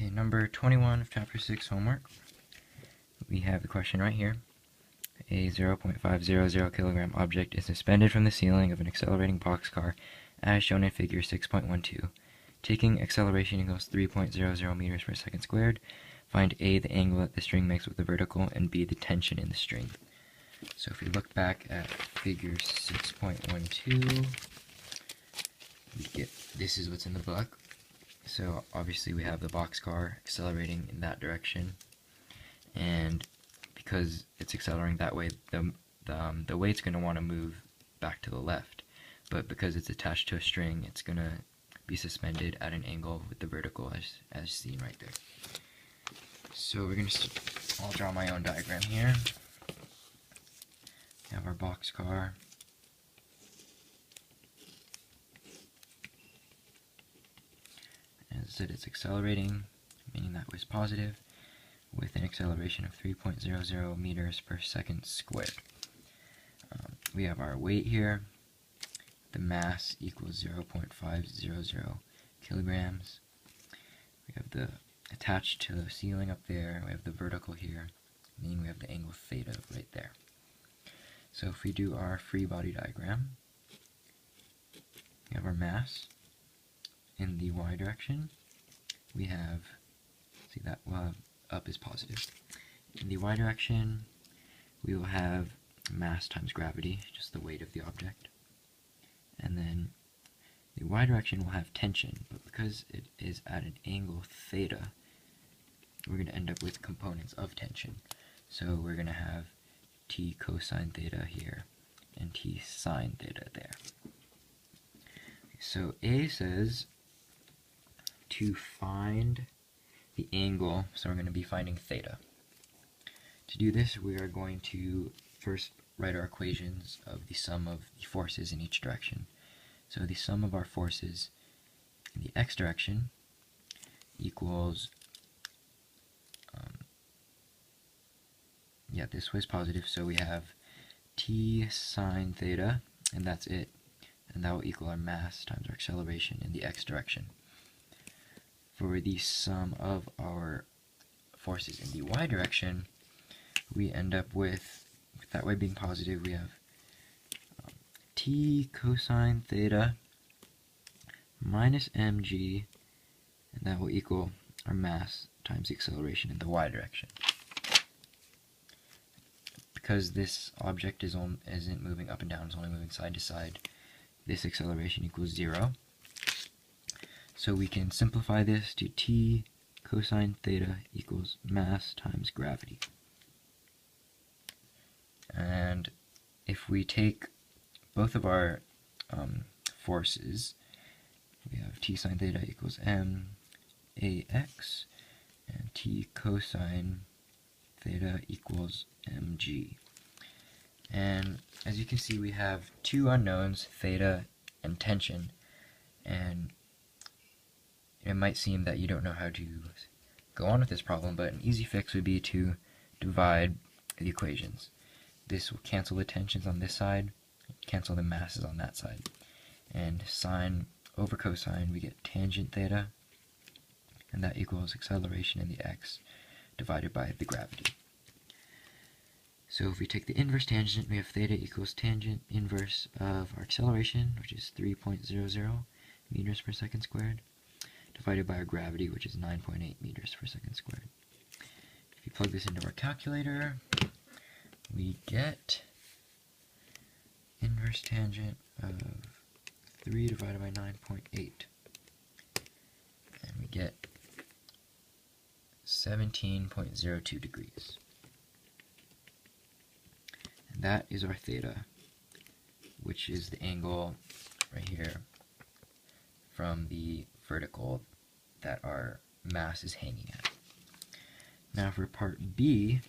Okay, number 21 of chapter 6 homework. We have the question right here. A 0.500 kilogram object is suspended from the ceiling of an accelerating boxcar as shown in figure 6.12. Taking acceleration equals 3.00 meters per second squared, find A, the angle that the string makes with the vertical, and B, the tension in the string. So if we look back at figure 6.12, we get, this is what's in the book. So obviously we have the boxcar accelerating in that direction, and because it's accelerating that way, the weight's going to want to move back to the left, but because it's attached to a string, it's going to be suspended at an angle with the vertical as seen right there. So we're going to, I'll draw my own diagram here. We have our boxcar. As I said, it's accelerating, meaning that was positive, with an acceleration of 3.00 meters per second squared. We have our weight here. The mass equals 0.500 kilograms. We have the attached to the ceiling up there. We have the vertical here, meaning we have the angle theta right there. So if we do our free body diagram, we have our mass. In the y direction, we have, see that up is positive. In the y direction, we will have mass times gravity, just the weight of the object. And then the y direction will have tension, but because it is at an angle theta, we're going to end up with components of tension. So we're going to have t cosine theta here and t sine theta there. So A says to find the angle, so we're going to be finding theta. To do this, we are going to first write our equations of the sum of the forces in each direction. So the sum of our forces in the x direction equals, this was positive, so we have t sine theta, and that's it, and that will equal our mass times our acceleration in the x direction. For the sum of our forces in the y direction, we end up with that y being positive, we have t cosine theta minus mg, and that will equal our mass times the acceleration in the y direction. Because this object isn't moving up and down, it's only moving side to side, this acceleration equals 0. So we can simplify this to t cosine theta equals mass times gravity. And if we take both of our forces, we have t sine theta equals m ax, and t cosine theta equals mg. And as you can see, we have two unknowns, theta and tension, and it might seem that you don't know how to go on with this problem, but an easy fix would be to divide the equations. This will cancel the tensions on this side, cancel the masses on that side. And sine over cosine, we get tangent theta, and that equals acceleration in the x divided by the gravity. So if we take the inverse tangent, we have theta equals tangent inverse of our acceleration, which is 3.00 meters per second squared, divided by our gravity, which is 9.8 meters per second squared. If you plug this into our calculator, we get inverse tangent of 3 divided by 9.8, and we get 17.02 degrees. And that is our theta, which is the angle right here from the vertical that our mass is hanging at. Now for part B,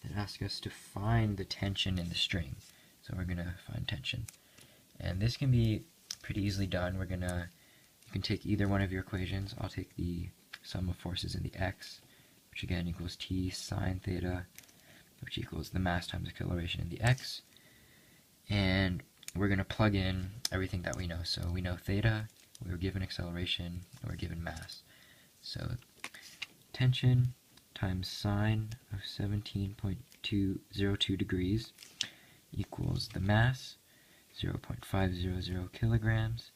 it asks us to find the tension in the string. So we're going to find tension. And this can be pretty easily done. You can take either one of your equations. I'll take the sum of forces in the x, which again equals t sine theta, which equals the mass times acceleration in the x. And we're going to plug in everything that we know. So we know theta, we were given acceleration, and we're given mass. So tension times sine of 17.202 degrees equals the mass, 0.500 kilograms,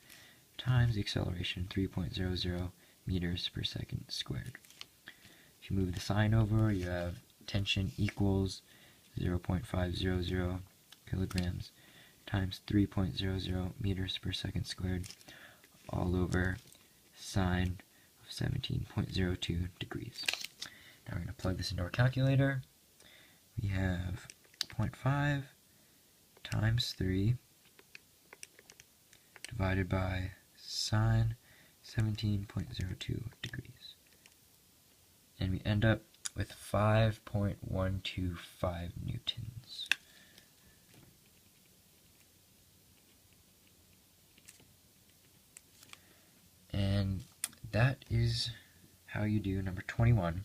times the acceleration, 3.00 meters per second squared. If you move the sign over, you have tension equals 0.500 kilograms times 3.00 meters per second squared, all over sine of 17.02 degrees. Now we're going to plug this into our calculator. We have 0.5 times 3 divided by sine 17.02 degrees. And we end up with 5.125 newtons. And that is how you do number 21.